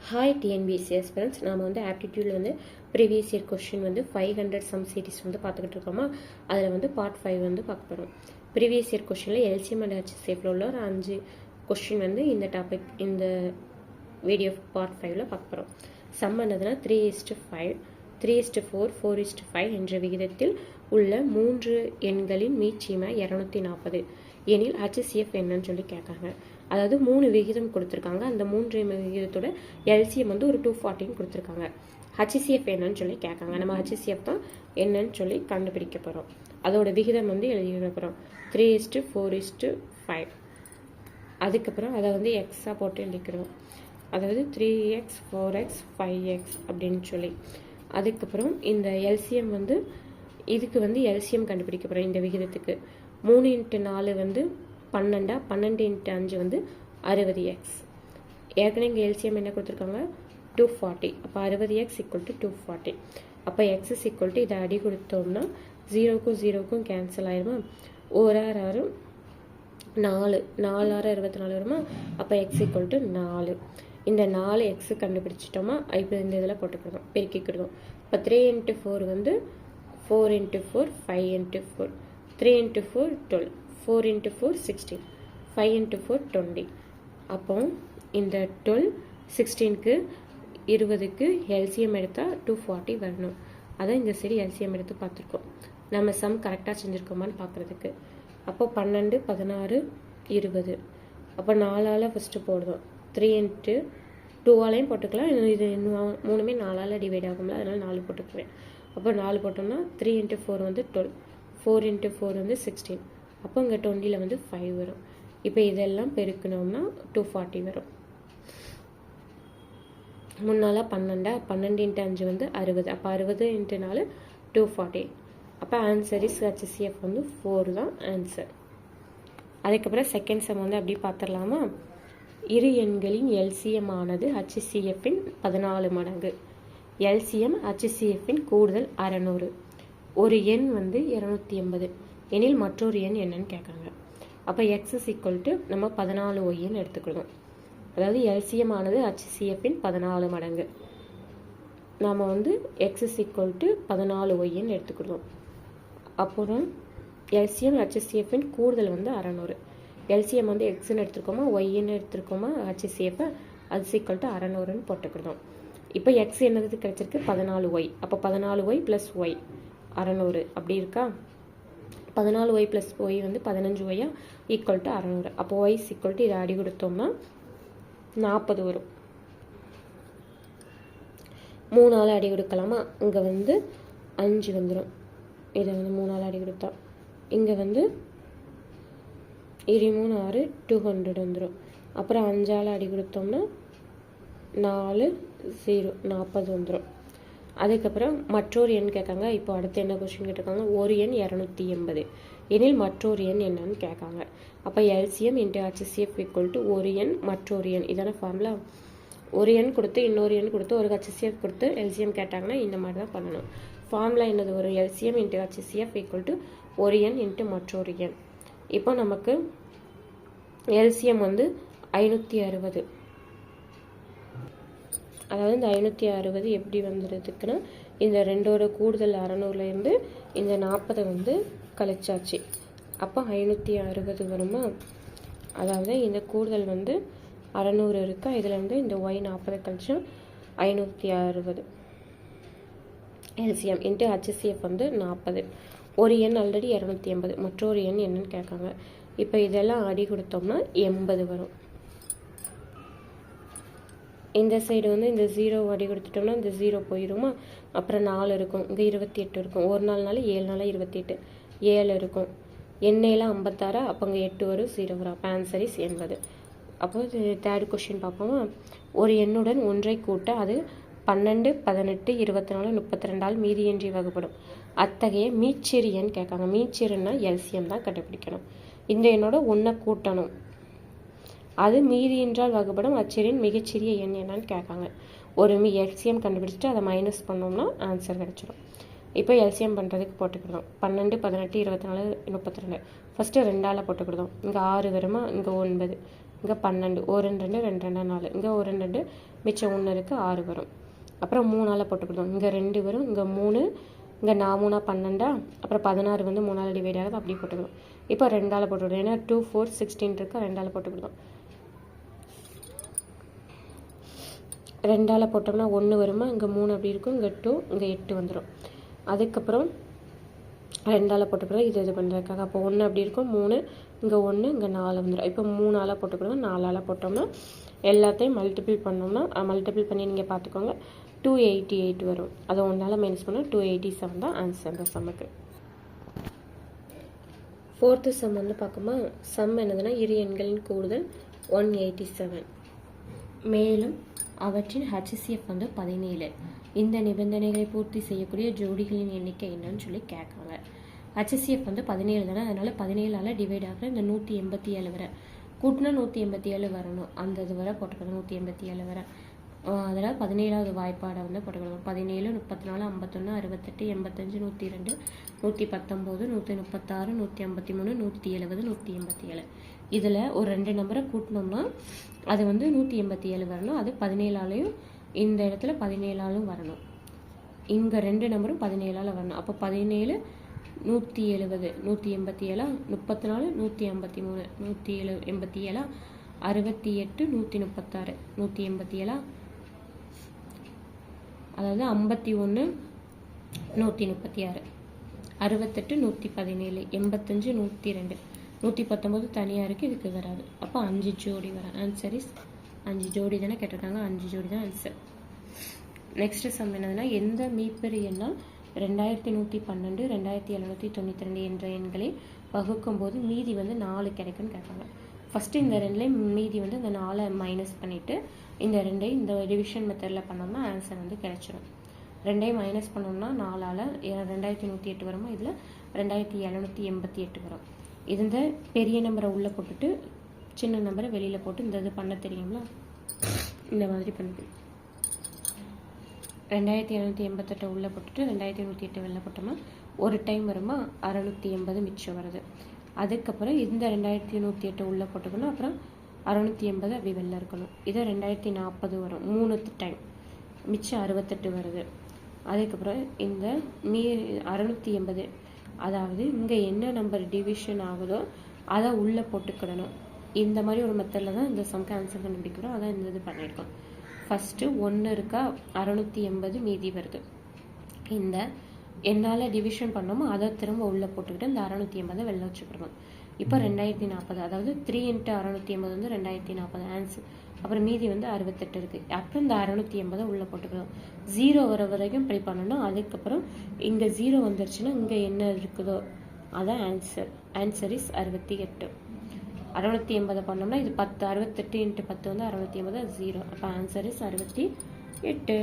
Hi டிஎன்பிசிஎஸ் friends, நாம் வந்து ஆப்டிடியூடில் வந்து ப்ரீவியஸ் இயர் கொஸ்டின் வந்து 500 சம் சீரிஸ் வந்து பார்த்துக்கிட்டு இருக்கோமா. அதில் வந்து பார்ட் 5 வந்து பார்க்க போகிறோம். ப்ரீவியஸ் இயர் கொஸ்டினில் எல்சிஎம் அண்ட் ஹெச்சிஎஃப்ல உள்ள ஒரு 5 கொஸ்டின் வந்து இந்த வீடியோ பார்ட் 5ல் பார்க்க போகிறோம். சம் என்னதுன்னா 3:5, 3:4, 4:5 என்ற விகிதத்தில் உள்ள 3 எண்களின் மீச்சிமை 240 எனில் ஹெச்சிஎஃப் என்னன்னு சொல்லி கேட்காங்க. அதாவது 3 விகிதம் கொடுத்துருக்காங்க. அந்த 3 விகிதத்தோட எல்சிஎம் வந்து ஒரு 240 கொடுத்துருக்காங்க. ஹெச்சிஎஃப் என்னன்னு சொல்லி கேட்காங்க. நம்ம ஹெச்சிஎஃப் தான் என்னன்னு சொல்லி கண்டுபிடிக்க போகிறோம். அதோட விகிதம் வந்து எழுதிக்க போகிறோம் 3:4:5. அதுக்கப்புறம் அதை வந்து எக்ஸாக போட்டு எழுதிக்கிறோம். அதாவது 3x 4x 5x அப்படின்னு சொல்லி. அதுக்கப்புறம் இந்த எல்சிஎம் வந்து இதுக்கு வந்து எல்சிஎம் கண்டுபிடிக்க போகிறோம். இந்த விகிதத்துக்கு 3x4 வந்து 12, 12x5 வந்து 60x. ஏற்கனவே இங்கே எல்சிஎம் என்ன கொடுத்துருக்காங்க 240. அப்போ 60x = 240. அப்போ x = இதை அடி கொடுத்தோம்னா 0க்கும் 0க்கும் கேன்சல் ஆயிருமா. 1 6 4 6 24 வருமா. அப்போ x = 4. இந்த 4x கண்டுபிடிச்சிட்டோமா. இப்போ இந்த இதில் போட்டுக்கிடுவோம், பெருக்கிக்கிடுவோம். இப்போ 3x4 வந்து 4x4 5x4, 3x4 12, 4x4 16, 5x4 20. அப்போ இந்த 12 16க்கு 20க்கு எல்சிஎம் எடுத்தால் 240 வரணும். அதான் இந்த சரி எல்சிஎம் எடுத்து பார்த்துருக்கோம். நம்ம சம் கரெக்டாக செஞ்சுருக்கோமான்னு பார்க்குறதுக்கு. அப்போ 12 16 20. அப்போ 4ஆல் ஃபஸ்ட்டு போடுவோம். 3 2ஆலையும் போட்டுக்கலாம். இது மூணுமே 4ஆல் டிவைட் ஆகும்ல, அதனால் 4 போட்டுக்குவேன். அப்போ 4 போட்டோம்னா 3x4 வந்து 12, 4x4 வந்து 16. அப்போ இங்கே 20ல் வந்து 5 வரும். இப்போ இதெல்லாம் பெருக்கணும்னா 240 வரும். 3 12, 12x5 வந்து 60. அப்போ 60x4 240. அப்போ ஆன்சர் இஸ் ஹெச்சிஎஃப் வந்து 4 தான் ஆன்சர். அதுக்கப்புறம் செகண்ட் சம் வந்து அப்படி பார்த்துடலாமா. இரு எண்களின் எல்சிஎம் ஆனது ஹெச்சிஎஃப்பின் 14 மடங்கு. எல்சிஎம் ஹெச்சிஎஃப்பின் கூடுதல் 600. ஒரு எண் வந்து 280 எனில் மற்றொரு எண் என்னன்னு கேட்காங்க. அப்போ x = நம்ம 14yன்னு எடுத்துக்கணும். அதாவது எல்சிஎம் ஆனது ஹெச்சிஎஃப்பின் 14 மடங்கு. நாம் வந்து x = 14yன்னு எடுத்துக்கணும். அப்புறம் எல்சிஎம் ஹெச்சிஎஃப்பின் கூடுதல் வந்து 600. எல்சிஎம் வந்து எக்ஸ்ன்னு எடுத்துருக்கோமா, ஒய்ன்னு எடுத்துருக்கோமா, ஹெச்சிஎஃப் அது = 600ன்னு போட்டுக்கிடுவோம். இப்போ எக்ஸ் என்னது கிடைச்சிருக்கு 14y. அப்போ 14y + y 600 அப்படி இருக்கா. 14y + y வந்து 15y = 600. அப்போ y = இதை அடி கொடுத்தோம்னா 40 வரும். 3ஆல் அடி கொடுக்கலாமா. இங்கே வந்து 5 வந்துடும். இதை வந்து 3ஆல் அடி கொடுத்தா இங்கே வந்து 23 6 200 வந்துடும். அப்புறம் 5ஆல் அடி கொடுத்தோம்னா 4 0 40 வந்துடும். அதுக்கப்புறம் மற்றொரு எண் கேட்காங்க. இப்போ அடுத்து என்ன கொஸ்டின் கேட்டிருக்காங்க, ஒரு எண் 280 எனில் மற்றொரு எண் என்னன்னு கேட்காங்க. அப்போ எல்சிஎம் × ஹெச்சிஎஃப் = ஒரு எண் மற்றொரு எண். இதான ஃபார்முலா. ஒரு எண் கொடுத்து இன்னொரு எண் கொடுத்து ஒரு ஹெச்சிஎஃப் கொடுத்து எல்சிஎம் கேட்டாங்கன்னா இந்த மாதிரி தான் பண்ணணும். ஃபார்முலா என்னது வரும், எல்சிஎம் × ஹெச்சிஎஃப் = ஒரு எண் × மற்றொரு எண். இப்போ நமக்கு எல்சிஎம் வந்து 560. அதாவது இந்த 560 எப்படி வந்துடுறதுக்குன்னா, இந்த 2ஓட கூடுதல் 600லேருந்து இந்த 40 வந்து கழிச்சாச்சு. அப்போ 560 வருமா. அதாவது இந்த கூடுதல் வந்து 600 இருக்கா, இதில் வந்து இந்த y 40 கழிச்சா 560. எல்சிஎம் × ஹெச்சிஎஃப் வந்து 40. ஒரு எண் ஆல்ரெடி 280, மற்றொரு எண் என்னன்னு கேட்காங்க. இப்போ இதெல்லாம் அடி கொடுத்தோம்னா 80 வரும். இந்த சைடு வந்து இந்த 0 அடி கொடுத்துட்டோம்னா இந்த 0 போயிடுமா. அப்புறம் 4 இருக்கும், இங்கே 28 இருக்கும். ஒரு 4 நாள் 7 நாள் 28, 7 இருக்கும். எண்ணெயெல்லாம் 56. அப்போ இங்கே 8 வரும், 0 வரும். அப்போ ஆன்சர் இஸ் 80. அப்போ தேர்ட் கொஸ்டின் பார்ப்போமா. ஒரு எண்ணுடன் ஒன்றை கூட்ட அது 12 18 24 32 மீதியின்றி வகுப்படும். அத்தகைய மீச்சிறு எண் கேட்காங்க. மீச்சிறுன்னா எல்சிஎம் தான் கண்டுபிடிக்கணும். இந்த எண்ணோட 1 கூட்டணும், அது மீதி என்றால் வகுப்படும் அச்செண்ணின் மிகச்சிறிய எண் என்னன்னு கேட்காங்க. ஒரு எல்சிஎம் கண்டுபிடிச்சிட்டு அதை மைனஸ் பண்ணோம்னா ஆன்சர் கிடச்சிடும். இப்போ எல்சிஎம் பண்ணுறதுக்கு போட்டுக்கிடுவோம். 12 18 24 32. ஃபஸ்ட்டு 2ஆல் போட்டுக்கிடுவோம். இங்கே 6 வருமா, இங்கே 9, இங்கே 12, 1 2 2 2 2 4, இங்கே 1 2 மிச்சம் 1 இருக்குது 6 வரும். அப்புறம் 3ஆல் போட்டுக்கிட்டோம், இங்கே 2 வரும், இங்கே 3, இங்கே 4 3 12, அப்புறம் 16 வந்து 3ஆல் டிவைட் ஆகுது, அப்படி போட்டுக்கணும். இப்போ 2ஆல் போட்டுக்கிட்டோம், ஏன்னா 2 4 16 இருக்கா, 2ஆல் போட்டுக்கிட்டோம். 2ஆல் போட்டோம்னா 1 வருமா, இங்கே 3 அப்படி இருக்கும், இங்கே 2, இங்கே 8 வந்துடும். அதுக்கப்புறம் 2ஆல் போட்டுக்கிறோம், இது பண்ணுறதுக்காக. அப்போ 1 அப்படி இருக்கும், 3, இங்கே 1, இங்கே 4 வந்துடும். இப்போ 3ஆல் போட்டுக்கிறோம், 4ஆல் போட்டோம்னா எல்லாத்தையும் மல்டிபிள் பண்ணோம்னா மல்டிபிள் பண்ணி நீங்கள் பார்த்துக்கோங்க 288 வரும். அதை 1ஆல் மைனஸ் பண்ணால் 287 தான் ஆன்சர் இந்த சம்முக்கு. 4th சம் வந்து பார்க்குமா, சம் என்னதுன்னா இரு எண்களின் கூடுதல் 187, மேலும் அவற்றின் HCF வந்து 17. இந்த நிபந்தனைகளை பூர்த்தி செய்யக்கூடிய ஜோடிகளின் எண்ணிக்கை என்னன்னு சொல்லி கேட்காங்க. HCF வந்து 17 தானே, அதனால 17ஆல் டிவைட் ஆகிற இந்த 187 வரை கூட்டினா 187 வரணும். அந்த இது வரை போட்டுக்கணும், 187 வரை. அதனால் 17வது வாய்ப்பாடை வந்து போட்டுக்கணும். 17 34 51 68 85 102 119 136 153 170 187. இதில் ஒரு 2 நம்பரை கூட்டினோம்னா அது வந்து 187 வரணும். அது 17ஆலையும் இந்த இடத்துல 17ஆலும் வரணும். இங்கே 2 நம்பரும் 17ஆல் வரணும். அப்போ 17 170 187 34 153 187 68 136 187, அதாவது 51 136 68 117 85 102 119 தனியாக இருக்குது, இதுக்கு வராது. அப்போ 5 ஜோடி வரும். ஆன்சர் இஸ் 5 ஜோடி தானே கேட்டிருக்காங்க, 5 ஜோடி தான் ஆன்சர். நெக்ஸ்ட் சம் என்னதுன்னா, எந்த மீப்பெரு எண்ணால் 2112 2792 என்ற எண்களை வகுக்கும் போது மீதி வந்து 4 கிடைக்குன்னு கேட்பாங்க. ஃபஸ்ட்டு இந்த 2லையும் மீதி வந்து இந்த 4 மைனஸ் பண்ணிவிட்டு இந்த 2ஐயும் இந்த டிவிஷன் மெத்தடில் பண்ணோம்னா ஆன்சர் வந்து கிடைச்சிடும். 2ஐயும் மைனஸ் பண்ணோம்னா 4ஆல் 2108 வருமா, இதில் 2788 வரும். இந்த பெரிய நம்பரை உள்ளே போட்டுட்டு சின்ன நம்பரை வெளியில் போட்டு இந்த இது பண்ண தெரியுங்களா, இந்த மாதிரி பண்ணுது. 2788 உள்ளே போட்டுட்டு 2108 வெளில போட்டோம்னா ஒரு டைம் வருமா, 680 மிச்சம் வருது. அதுக்கப்புறம் இந்த 2108 உள்ளே போட்டுக்கணும், அப்புறம் 680 அப்படி வெளில இருக்கணும். இதை 2040 வரும், 3 டைம் மிச்சம் 68 வருது. அதுக்கப்புறம் இந்த 680, அதாவது இங்கே என்ன நம்பர் டிவிஷன் ஆகுதோ அதை உள்ளே போட்டுக்கிடணும். இந்த மாதிரி ஒரு மெத்தடில் தான் இந்த சம்க்கு ஆன்சர் கண்டுபிடிக்கிறோம். அதான் இந்த இது பண்ணியிருக்கோம். ஃபஸ்ட்டு 1 இருக்கா, 680 மீதி வருது. இந்த என்னால் டிவிஷன் பண்ணோமோ அதை திரும்ப உள்ளே போட்டுக்கிட்டு இந்த 680 வெளில வச்சுக்கிடணும். இப்போ 2040, அதாவது 3 × 680 வந்து 2040 ஆன்சர். அப்புறம் மீதி வந்து 68 இருக்குது. அப்போ இந்த 680 உள்ளே போட்டுக்கணும். 0 வர வரைக்கும் ப்ரை பண்ணணும். அதுக்கப்புறம் இங்கே 0 வந்துருச்சுன்னா இங்கே என்ன இருக்குதோ அதான் ஆன்சர். Answer is 68. 680 பண்ணோம்னா இது 10, 68 × 10 வந்து 680, 0. அப்போ ஆன்சர் இஸ் 68.